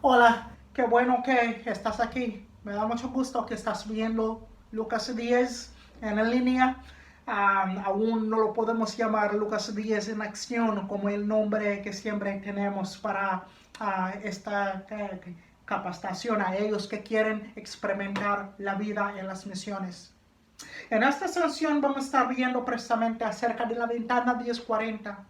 Hola, qué bueno que estás aquí. Me da mucho gusto que estás viendo Lucas 10 en línea. Aún no lo podemos llamar Lucas 10 en acción como el nombre que siempre tenemos para esta capacitación a ellos que quieren experimentar la vida en las misiones. En esta sesión vamos a estar viendo precisamente acerca de la ventana 1040.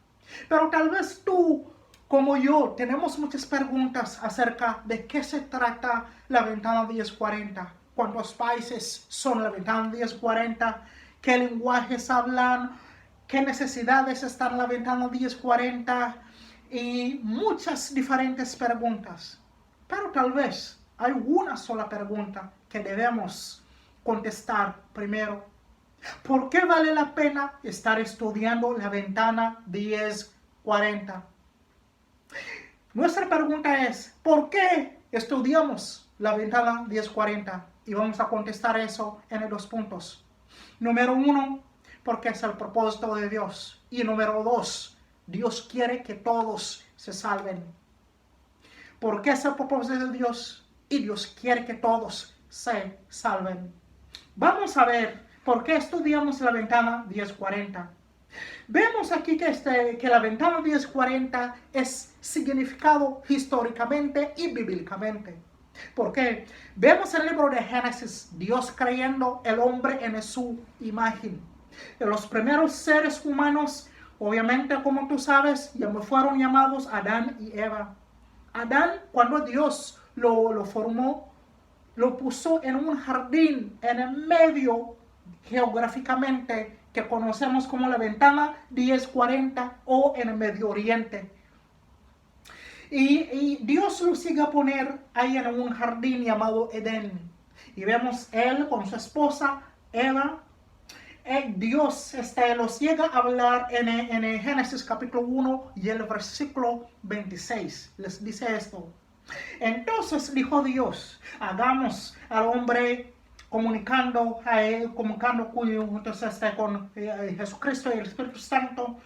Pero tal vez tú, como yo, tenemos muchas preguntas acerca de qué se trata la ventana 1040. ¿Cuántos países son la ventana 1040? ¿Qué lenguajes hablan? ¿Qué necesidades están en la ventana 1040? Y muchas diferentes preguntas. Pero tal vez hay una sola pregunta que debemos contestar primero. ¿Por qué vale la pena estar estudiando la ventana 1040? Nuestra pregunta es, ¿por qué estudiamos la ventana 1040? Y vamos a contestar eso en 2 puntos. Número 1, porque es el propósito de Dios. Y número 2, Dios quiere que todos se salven. ¿Por qué es el propósito de Dios? Y Dios quiere que todos se salven. Vamos a ver por qué estudiamos la ventana 1040. Vemos aquí que la ventana 1040 es significado históricamente y bíblicamente. Porque vemos en el libro de Génesis, Dios creando el hombre en su imagen. De los primeros seres humanos, obviamente como tú sabes, ya fueron llamados Adán y Eva. Adán, cuando Dios lo formó, lo puso en un jardín en el medio geográficamente que conocemos como la ventana 1040 o en el Medio Oriente. Y Dios lo sigue a poner ahí en un jardín llamado Edén. Y vemos él con su esposa Eva. Dios los llega a hablar en Génesis capítulo 1 y el versículo 26. Les dice esto. Entonces dijo Dios, hagamos al hombre comunicando entonces, con Jesucristo y el Espíritu Santo,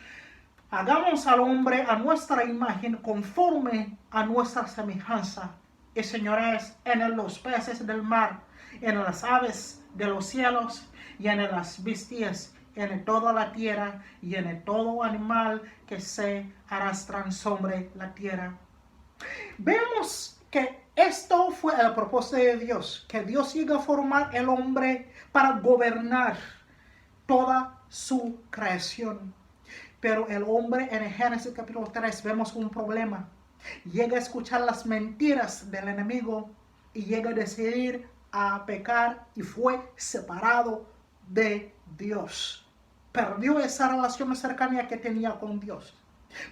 hagamos al hombre a nuestra imagen conforme a nuestra semejanza. Y señores, en los peces del mar, en las aves de los cielos y en las bestias, en toda la tierra y en todo animal que se arrastran sobre la tierra. Vemos que esto fue el propósito de Dios, que Dios llega a formar el hombre para gobernar toda su creación. Pero el hombre en el Génesis capítulo 3 vemos un problema. Llega a escuchar las mentiras del enemigo y llega a decidir a pecar y fue separado de Dios. Perdió esa relación cercana que tenía con Dios.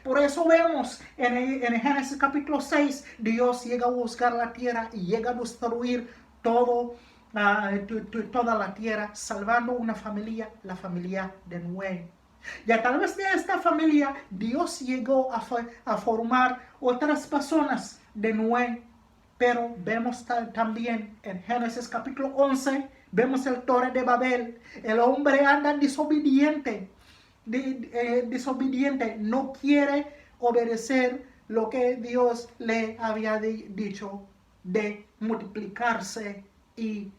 Por eso vemos en Génesis capítulo 6, Dios llega a buscar la tierra y llega a destruir toda la tierra, salvando una familia, la familia de Noé. Y a través de esta familia, Dios llegó a formar otras personas de Noé. Pero vemos también en Génesis capítulo 11, vemos el Torre de Babel. El hombre anda desobediente. Desobediente, no quiere obedecer lo que Dios le había dicho de multiplicarse y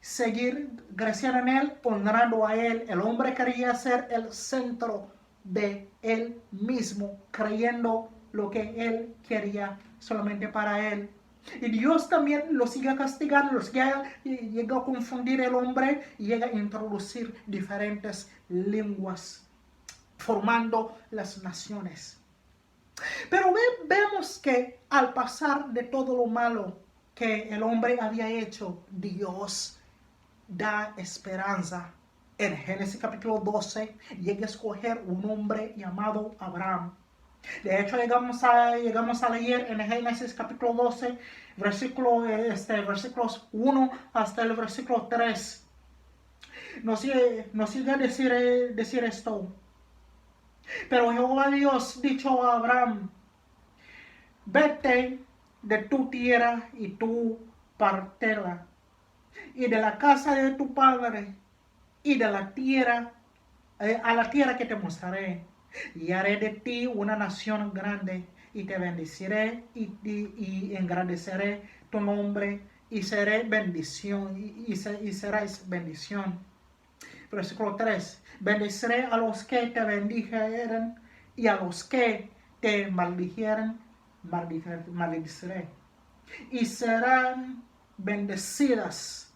seguir creciendo en él, honrando a él. El hombre quería ser el centro de él mismo, creyendo lo que él quería solamente para él. Y Dios también lo sigue castigando, llega a confundir el hombre y llega a introducir diferentes lenguas formando las naciones. Pero vemos que al pasar de todo lo malo que el hombre había hecho, Dios da esperanza. En Génesis capítulo 12 llega a escoger un hombre llamado Abraham. De hecho, llegamos a leer en Génesis capítulo 12, versículos 1 hasta el versículo 3. Nos sigue a decir esto. Pero Jehová Dios dijo a Abraham, vete de tu tierra y tu partera, y de la casa de tu padre, y de la tierra, a la tierra que te mostraré, y haré de ti una nación grande, y te bendeciré y engrandeceré tu nombre y seré bendición y serás bendición. Versículo 3. Bendeciré a los que te bendijeren y a los que te maldijeren, maldeciré. Y serán bendecidas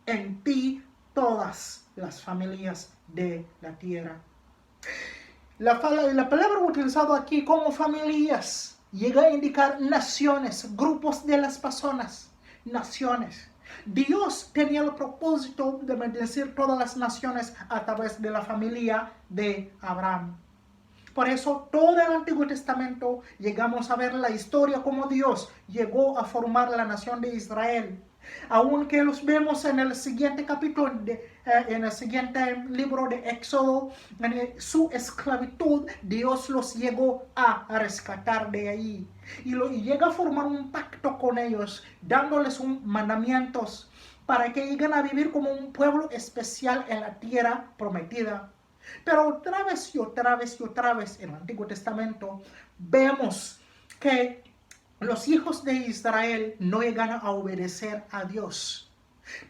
en ti todas las familias de la tierra. La palabra utilizada aquí como familias llega a indicar naciones, grupos de las personas, naciones. Dios tenía el propósito de bendecir todas las naciones a través de la familia de Abraham. Por eso todo el Antiguo Testamento llegamos a ver la historia como Dios llegó a formar la nación de Israel. Aunque los vemos en el siguiente capítulo, en el siguiente libro de Éxodo, en su esclavitud, Dios los llegó a rescatar de ahí. Y llega a formar un pacto con ellos, dándoles mandamientos para que lleguen a vivir como un pueblo especial en la tierra prometida. Pero otra vez y otra vez y otra vez en el Antiguo Testamento vemos que los hijos de Israel no llegan a obedecer a Dios.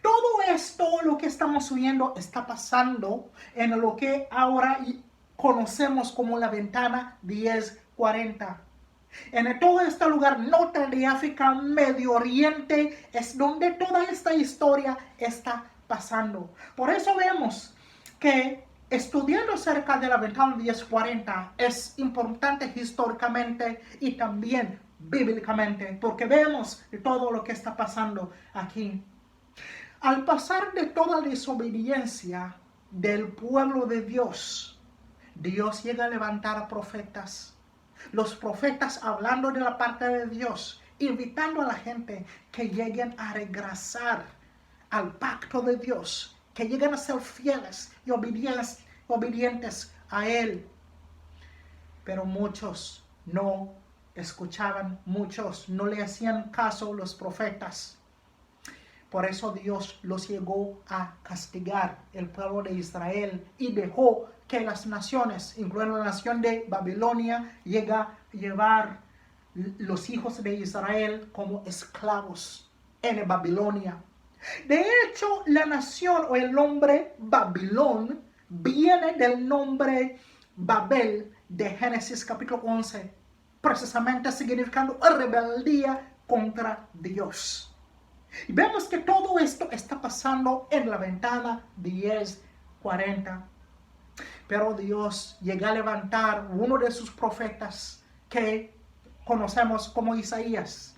Todo esto, lo que estamos viendo, está pasando en lo que ahora conocemos como la ventana 1040. En todo este lugar norte de África, Medio Oriente, es donde toda esta historia está pasando. Por eso vemos que estudiando acerca de la ventana 1040 es importante históricamente y también bíblicamente, porque vemos todo lo que está pasando aquí. Al pasar de toda desobediencia del pueblo de Dios, Dios llega a levantar a profetas. Los profetas hablando de la parte de Dios, invitando a la gente que lleguen a regresar al pacto de Dios, que lleguen a ser fieles y obedientes a Él. Pero muchos no escuchaban, muchos no le hacían caso a los profetas. Por eso Dios los llegó a castigar el pueblo de Israel y dejó que las naciones, incluyendo la nación de Babilonia, llega a llevar los hijos de Israel como esclavos en Babilonia. De hecho, la nación o el nombre Babilón viene del nombre Babel de Génesis capítulo 11, precisamente significando rebeldía contra Dios. Y vemos que todo esto está pasando en la ventana 1040. Pero Dios llega a levantar uno de sus profetas que conocemos como Isaías.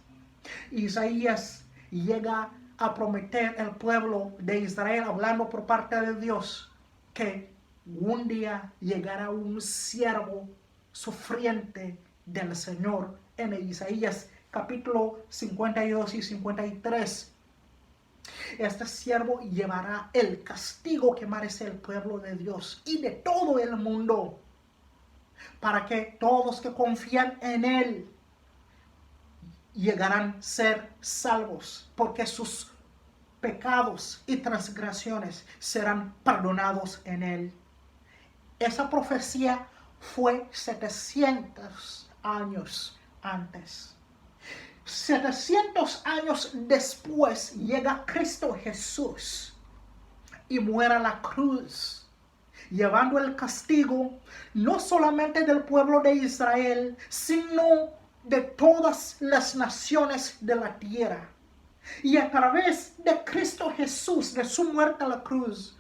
Isaías llega a prometer al pueblo de Israel, hablando por parte de Dios, que un día llegará un siervo sufriente del Señor. En Isaías capítulo 52 y 53. Este siervo llevará el castigo que merece el pueblo de Dios y de todo el mundo, para que todos que confían en Él llegarán a ser salvos, porque sus pecados y transgresiones serán perdonados en Él. Esa profecía fue 700 años antes. 700 años después llega Cristo Jesús y muere en la cruz, llevando el castigo no solamente del pueblo de Israel, sino de todas las naciones de la tierra. Y a través de Cristo Jesús, de su muerte a la cruz,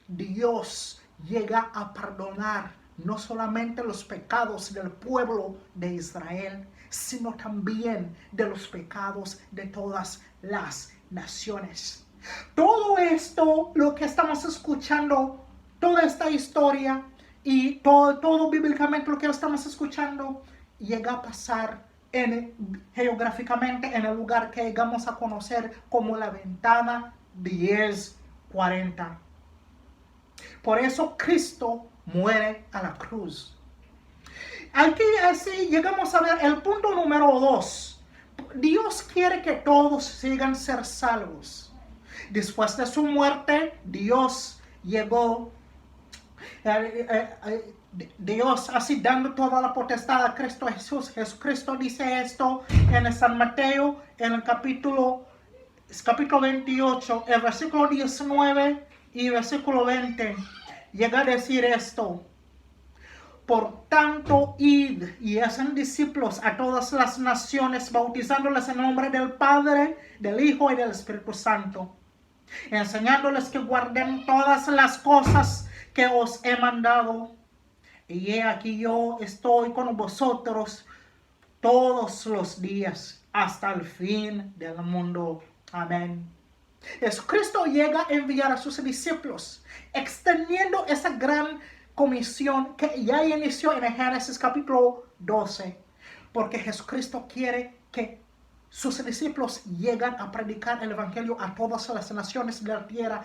Dios llega a perdonar no solamente los pecados del pueblo de Israel, sino también de los pecados de todas las naciones. Todo esto, lo que estamos escuchando, toda esta historia y todo bíblicamente lo que estamos escuchando, llega a pasar geográficamente en el lugar que llegamos a conocer como la ventana 1040. Por eso Cristo muere a la cruz. Aquí así llegamos a ver el punto número 2. Dios quiere que todos sigan ser salvos. Después de su muerte, Dios llegó Dios así dando toda la potestad a Cristo Jesús. Jesucristo dice esto en San Mateo, en el capítulo 28, el versículo 19 y versículo 20. Llega a decir esto: por tanto, id y hacen discípulos a todas las naciones, bautizándoles en el nombre del Padre, del Hijo y del Espíritu Santo, enseñándoles que guarden todas las cosas que os he mandado. Y he aquí yo estoy con vosotros todos los días hasta el fin del mundo. Amén. Jesucristo llega a enviar a sus discípulos, extendiendo esa gran comisión que ya inició en el Génesis capítulo 12, porque Jesucristo quiere que sus discípulos lleguen a predicar el evangelio a todas las naciones de la tierra,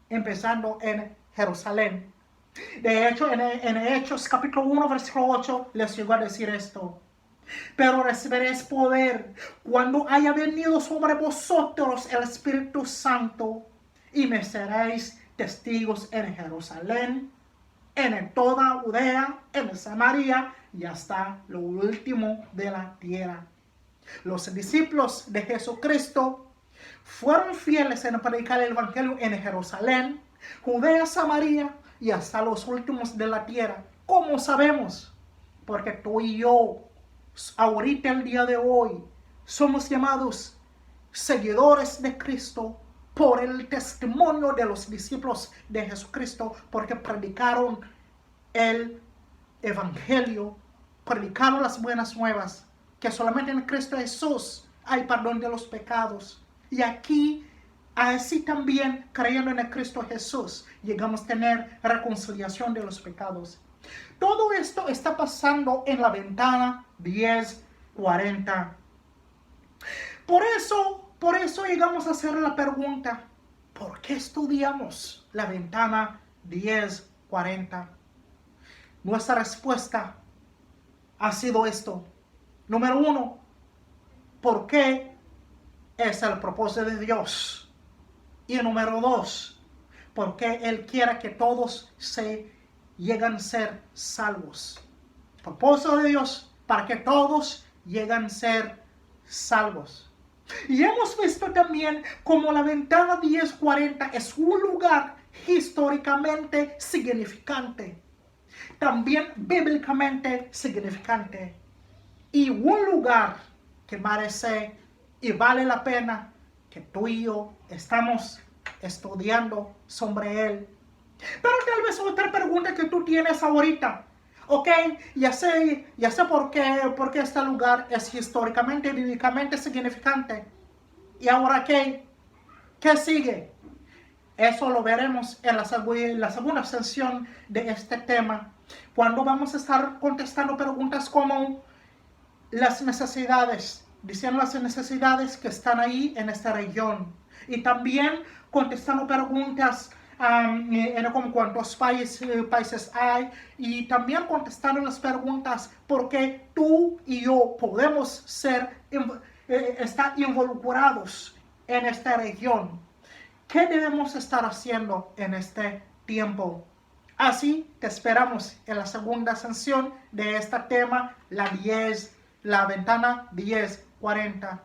empezando en Jerusalén. De hecho, en Hechos capítulo 1, versículo 8, les llegó a decir esto: pero recibiréis poder cuando haya venido sobre vosotros el Espíritu Santo, y me seréis testigos en Jerusalén, en toda Judea, en Samaria y hasta lo último de la tierra. Los discípulos de Jesucristo fueron fieles en predicar el evangelio en Jerusalén, Judea, Samaria y hasta los últimos de la tierra. ¿Cómo sabemos? Porque tú y yo, ahorita el día de hoy, somos llamados seguidores de Cristo por el testimonio de los discípulos de Jesucristo, porque predicaron el evangelio, predicaron las buenas nuevas, que solamente en Cristo Jesús hay perdón de los pecados. Y aquí, así también, creyendo en el Cristo Jesús, llegamos a tener reconciliación de los pecados. Todo esto está pasando en la ventana 1040. Por eso llegamos a hacer la pregunta: ¿por qué estudiamos la ventana 1040? Nuestra respuesta ha sido esto. Número 1, ¿por qué es el propósito de Dios? Y número 2, ¿por qué Él quiere que todos lleguen a ser salvos? Propósito de Dios para que todos lleguen a ser salvos. Y hemos visto también como la ventana 1040 es un lugar históricamente significante, también bíblicamente significante, y un lugar que merece y vale la pena que tú y yo estamos estudiando sobre él. Pero tal vez otra pregunta que tú tienes ahorita: ok, ya sé por qué este lugar es históricamente y bíblicamente significante. ¿Y ahora qué? ¿Qué sigue? Eso lo veremos en la segunda sesión de este tema, cuando vamos a estar contestando preguntas como las necesidades, diciendo las necesidades que están ahí en esta región, y también contestando preguntas como cuántos países hay, y también contestando las preguntas por qué tú y yo podemos estar involucrados en esta región. ¿Qué debemos estar haciendo en este tiempo? Así te esperamos en la segunda sesión de este tema, la ventana 1040.